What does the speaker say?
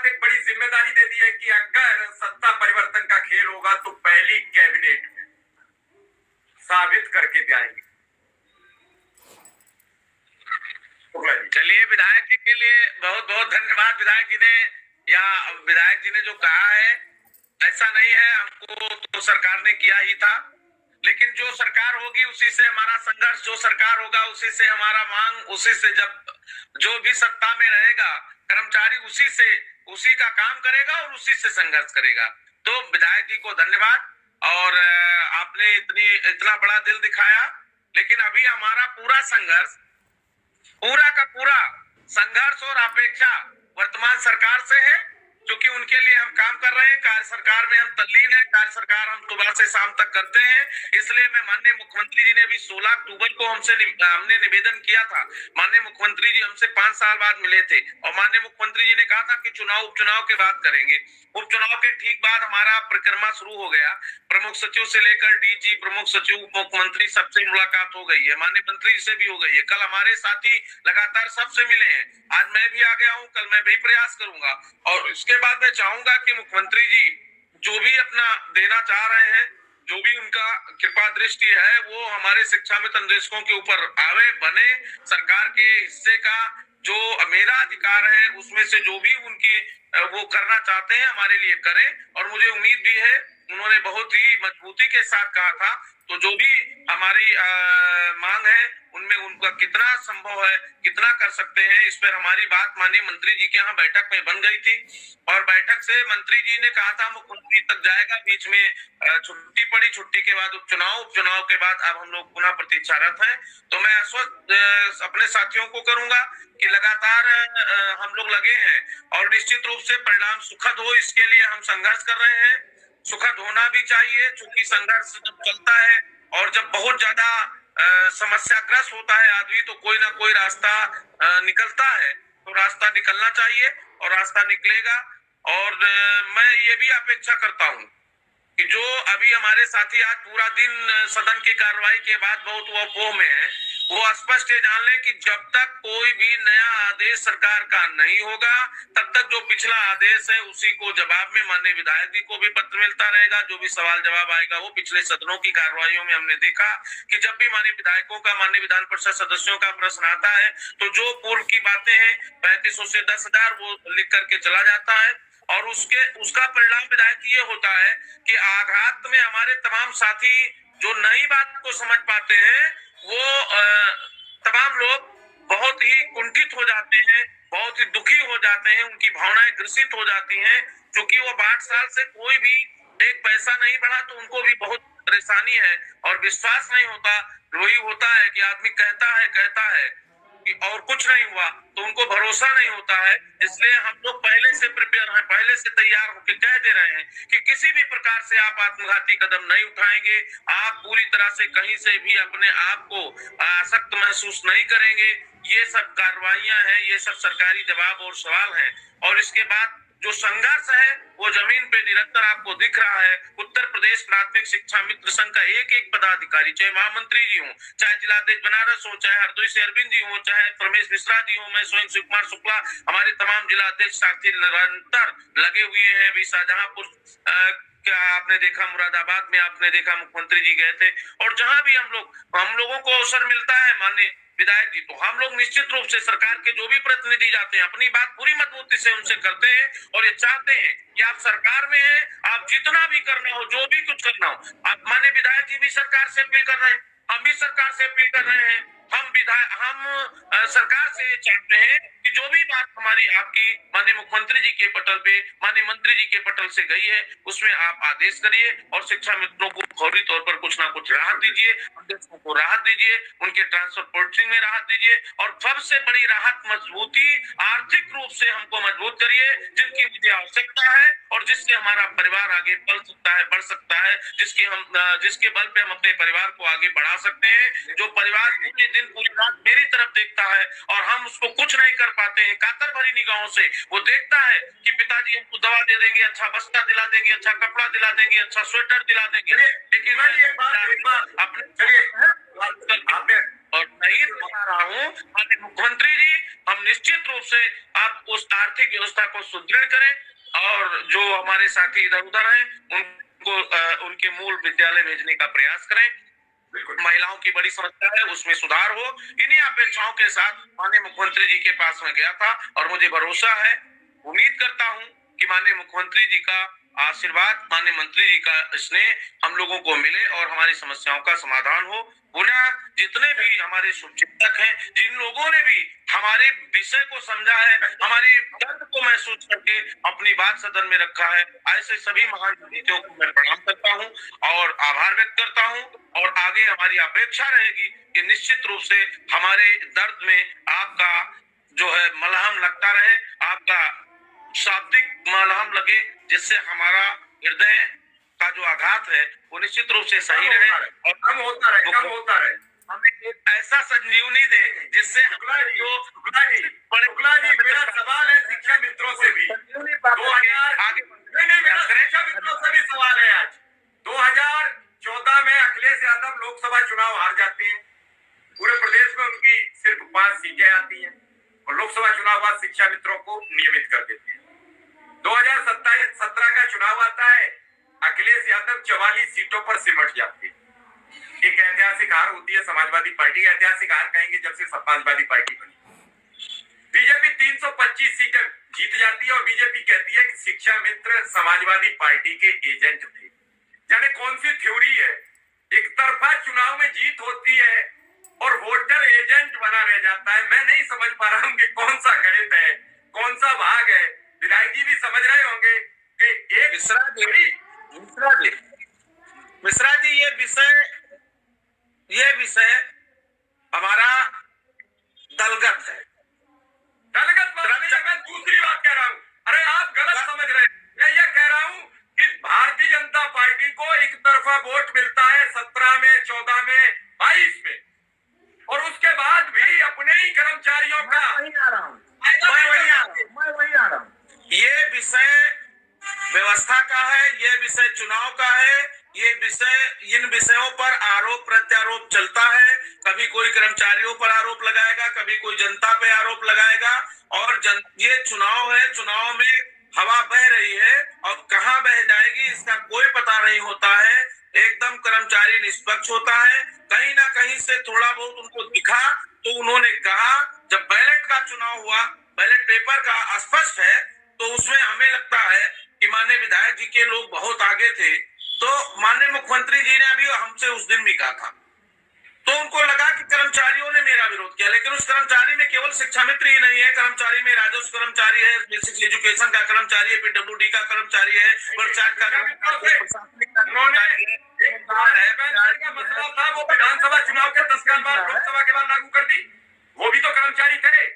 एक बड़ी जिम्मेदारी दे दी है कि अगर सत्ता परिवर्तन का खेल होगा तो पहली कैबिनेट में साबित करके जाएंगे। चलिए, विधायक जी के लिए बहुत बहुत धन्यवाद। विधायक जी ने विधायक जी ने जो कहा है, ऐसा नहीं है, हमको तो सरकार ने किया ही था, लेकिन जो सरकार होगी उसी से हमारा संघर्ष, जो सरकार होगा उसी से हमारा मांग, उसी से जब जो भी सत्ता में रहेगा कर्मचारी उसी का काम करेगा और उसी से संघर्ष करेगा। तो विधायक जी को धन्यवाद, और आपने इतना बड़ा दिल दिखाया। लेकिन अभी हमारा पूरा का पूरा संघर्ष और अपेक्षा वर्तमान सरकार से है, क्योंकि उनके लिए हम काम कर रहे हैं। कार्य सरकार में हम तल्लीन है, कार्य सरकार हम सुबह से शाम तक करते हैं। इसलिए मैं माननीय मुख्यमंत्री जी ने भी 16 अक्टूबर को हमने निवेदन किया था। माननीय मुख्यमंत्री जी हमसे 5 साल बाद मिले थे और माननीय मुख्यमंत्री जी ने कहा था कि उपचुनाव के बाद करेंगे। उपचुनाव के ठीक बाद हमारा परिक्रमा शुरू हो गया। प्रमुख सचिव से लेकर डीजी, प्रमुख सचिव, उप मुख्यमंत्री, सबसे मुलाकात हो गई है, माननीय मंत्री जी से भी हो गई है। कल हमारे साथी लगातार सबसे मिले हैं। आज मैं भी आ गया हूँ, कल मैं भी प्रयास करूंगा। और इसके बाद मैं चाहूंगा कि मुख्यमंत्री जी जो भी अपना देना चाह रहे हैं, जो भी उनका कृपा दृष्टि है, वो हमारे शिक्षा में निदेशकों के ऊपर आवे, बने। सरकार के हिस्से का जो मेरा अधिकार है उसमें से जो भी उनकी वो करना चाहते हैं हमारे लिए करें। और मुझे उम्मीद भी है, उन्होंने बहुत ही मजबूती के साथ कहा था, तो जो भी हमारी मांग है उनमें उनका कितना संभव है, कितना कर सकते हैं, इस पर हमारी बात माननीय मंत्री जी के यहाँ बैठक में बन गई थी। और बैठक से मंत्री जी ने कहा था मुख्यमंत्री तक जाएगा, बीच में छुट्टी पड़ी, छुट्टी के बाद उपचुनाव के बाद अब हम लोग पुनः प्रतीक्षारत हैं। तो मैं आश्वस्त अपने साथियों को करूंगा कि लगातार हम लोग लगे हैं और निश्चित रूप से परिणाम सुखद हो, इसके लिए हम संघर्ष कर रहे हैं। सुखद होना भी चाहिए, क्योंकि संघर्ष जब चलता है और जब बहुत ज्यादा समस्याग्रस्त होता है आदमी, तो कोई ना कोई रास्ता निकलता है। तो रास्ता निकलना चाहिए और रास्ता निकलेगा। और मैं ये भी अपेक्षा करता हूँ कि जो अभी हमारे साथी आज पूरा दिन सदन की कार्रवाई के बाद बहुत वो में है, वो स्पष्ट ये जान ले कि जब तक कोई भी नया आदेश सरकार का नहीं होगा, तब तक जो पिछला आदेश है उसी को जवाब में माननीय विधायक जी को भी पत्र मिलता रहेगा। जो भी सवाल जवाब आएगा वो पिछले सदनों की कार्रवाइयों में हमने देखा कि जब भी माननीय विधायकों का, माननीय विधान परिषद सदस्यों का प्रश्न आता है, तो जो पूर्व की बातें हैं 3500 से 10,000 वो लिख करके चला जाता है। और उसका परिणाम विधायक ये होता है कि आघात में हमारे तमाम साथी जो नई बात को समझ पाते हैं, वो तमाम लोग बहुत ही कुंठित हो जाते हैं, बहुत ही दुखी हो जाते हैं, उनकी भावनाएं ग्रसित हो जाती हैं। क्योंकि वो 8 साल से कोई भी एक पैसा नहीं बढ़ा, तो उनको भी बहुत परेशानी है और विश्वास नहीं होता। वही होता है कि आदमी कहता है और कुछ नहीं हुआ, तो उनको भरोसा नहीं होता है। इसलिए हम लोग पहले से प्रिपेयर हैं, पहले से तैयार होकर कह दे रहे हैं कि किसी भी प्रकार से आप आत्मघाती कदम नहीं उठाएंगे। आप पूरी तरह से कहीं से भी अपने आप को आसक्त महसूस नहीं करेंगे। ये सब कार्रवाइयां हैं, ये सब सरकारी जवाब और सवाल हैं। और इसके बाद जो संघर्ष है वो जमीन पे निरंतर आपको दिख रहा है। उत्तर प्रदेश प्राथमिक शिक्षा मित्र संघ का एक एक पदाधिकारी, चाहे महामंत्री जी हो, चाहे जिलाध्यक्ष बनारस हो, चाहे हरदोई से अरविंद जी हो, चाहे रमेश मिश्रा जी हो, मैं स्वयं शिव कुमार शुक्ला, हमारे तमाम जिलाध्यक्ष साथी निरंतर लगे हुए हैं। अभी शाहजहांपुर क्या आपने देखा, मुरादाबाद में आपने देखा, मुख्यमंत्री जी गए थे। और जहां भी हम लोगों को अवसर मिलता है माननीय विधायक जी, तो हम लोग निश्चित रूप से सरकार के जो भी प्रतिनिधि जाते हैं अपनी बात पूरी मजबूती से उनसे करते हैं और ये चाहते हैं कि आप सरकार में हैं, आप जितना भी करना हो, जो भी कुछ करना हो, आप माननीय विधायक जी भी सरकार से अपील कर रहे हैं, हम भी सरकार से अपील कर रहे हैं। हम सरकार से चाहते हैं कि जो भी बात हमारी आपकी माननीय मुख्यमंत्री जी के पटल पे, माननीय मंत्री जी के पटल से गई है, उसमें आप आदेश करिए और शिक्षा मित्रों को फौरी तौर पर कुछ ना कुछ राहत दीजिए, अध्यक्षों को राहत दीजिए, उनके ट्रांसफर पोर्टिंग में राहत दीजिए। और सबसे बड़ी राहत मजबूती, आर्थिक रूप से हमको मजबूत करिए, जिनकी मुझे आवश्यकता है और जिससे हमारा परिवार आगे बढ़ सकता है, जिसके बल पे हम अपने परिवार को आगे बढ़ा सकते हैं। जो परिवार पूरे दिन पूरी रात मेरी तरफ देखता है और हम उसको कुछ नहीं कर पाते हैं, कातर भरी निगाहों से वो देखता है कि पिताजी हमको दवा दे देंगे, अच्छा बस्ता दिला देंगे, अच्छा कपड़ा दिला देंगे, अच्छा स्वेटर दिला देंगे, लेकिन अपने और नहीं बता रहा हूँ माननीय मुख्यमंत्री जी, हम निश्चित रूप से आप उस आर्थिक व्यवस्था को सुदृढ़ करें और जो हमारे साथी इधर उधर हैं उनको उनके मूल विद्यालय भेजने का प्रयास करें। महिलाओं की बड़ी समस्या है, उसमें सुधार हो। इन्हीं अपेक्षाओं के साथ माननीय मुख्यमंत्री जी के पास में गया था और मुझे भरोसा है, उम्मीद करता हूं कि माननीय मुख्यमंत्री जी का आशीर्वाद, माननीय मंत्री जी का स्नेह हम लोगों को मिले और हमारी समस्याओं का समाधान हो। पुनः जितने भी हमारे शुभचिंतक हैं, जिन लोगों ने भी हमारे विषय को समझा है, हमारी दर्द को महसूस करके अपनी बात सदन में रखा है, ऐसे सभी महान व्यक्तियों को मैं प्रणाम करता हूं और आभार व्यक्त करता हूं। और आगे हमारी अपेक्षा रहेगी कि निश्चित रूप से हमारे दर्द में आपका जो है मलहम लगता रहे, आपका शाब्दिक मलहम लगे, जिससे हमारा हृदय का जो आघात है वो निश्चित रूप से सही रहे और कम होता रहे। हमें एक ऐसा संजीवनी दे जिससे शुक्ला जी मेरा सवाल है शिक्षा मित्रों से भी, 2000 आगे मेरा शिक्षा मित्रों से भी सवाल है। आज 2014 में अखिलेश यादव लोकसभा चुनाव हार जाते हैं, पूरे प्रदेश में उनकी सिर्फ 5 सीटें आती हैं और लोकसभा चुनाव बाद शिक्षा मित्रों को नियमित कर देते हैं। 2017 का चुनाव आता है, अखिलेश यादव 44 सीटों पर सिमट जाते हैं। एक ऐतिहासिक हार होती है समाजवादी पार्टी, ऐतिहासिक हार कहेंगे जब से समाजवादी पार्टी बनी। बीजेपी 325 सीटें जीत जाती है और बीजेपी कहती है कि शिक्षा मित्र समाजवादी पार्टी के एजेंट थे। जाने कौन सी थ्योरी है, एक तरफा चुनाव में जीत होती है और वोटर एजेंट बना रह जाता है। मैं नहीं समझ पा रहा हूं कि कौन सा गणित है, कौन सा भाग है। विधायक जी भी समझ रहे होंगे कि एक मिश्रा जी ये विषय हमारा दलगत है। दलगत बात नहीं है, मैं दूसरी बात कह रहा हूँ। अरे आप गलत समझ रहे हैं। मैं ये कह रहा हूँ कि भारतीय जनता पार्टी को एक तरफा वोट मिलता है 17 में, 14 में, 22 में, और उसके बाद भी अपने ही कर्मचारियों का मैं वही आ रहा हूँ। ये विषय व्यवस्था का है, ये विषय चुनाव का है, ये विषय इन विषयों पर आरोप प्रत्यारोप चलता है। कभी कोई कर्मचारियों पर आरोप लगाएगा, कभी कोई जनता पे आरोप लगाएगा और ये चुनाव है, चुनाव में हवा बह रही है और कहाँ बह जाएगी इसका कोई पता नहीं होता है। एकदम कर्मचारी निष्पक्ष होता है, कहीं ना कहीं से थोड़ा बहुत उनको दिखा तो उन्होंने कहा। जब बैलेट का चुनाव हुआ, बैलेट पेपर का स्पष्ट है, तो उसमें हमें लगता है कि माननीय विधायक जी के लोग बहुत आगे थे। तो माननीय मुख्यमंत्री जी ने अभी हमसे उस दिन भी कहा था, तो उनको लगा कि कर्मचारियों ने मेरा विरोध किया, लेकिन उस कर्मचारी में केवल शिक्षा मित्र ही नहीं है, कर्मचारी में राजस्व कर्मचारी है, बेसिक एजुकेशन का कर्मचारी है, पीडब्ल्यूडी का कर्मचारी है, पंचायत का कर्मचारी है, प्रशासनिक का कर्मचारी है। मसला था वो विधानसभा चुनाव के 10 साल बाद लोकसभा के बाद लागू कर दी, वो भी तो कर्मचारी थे।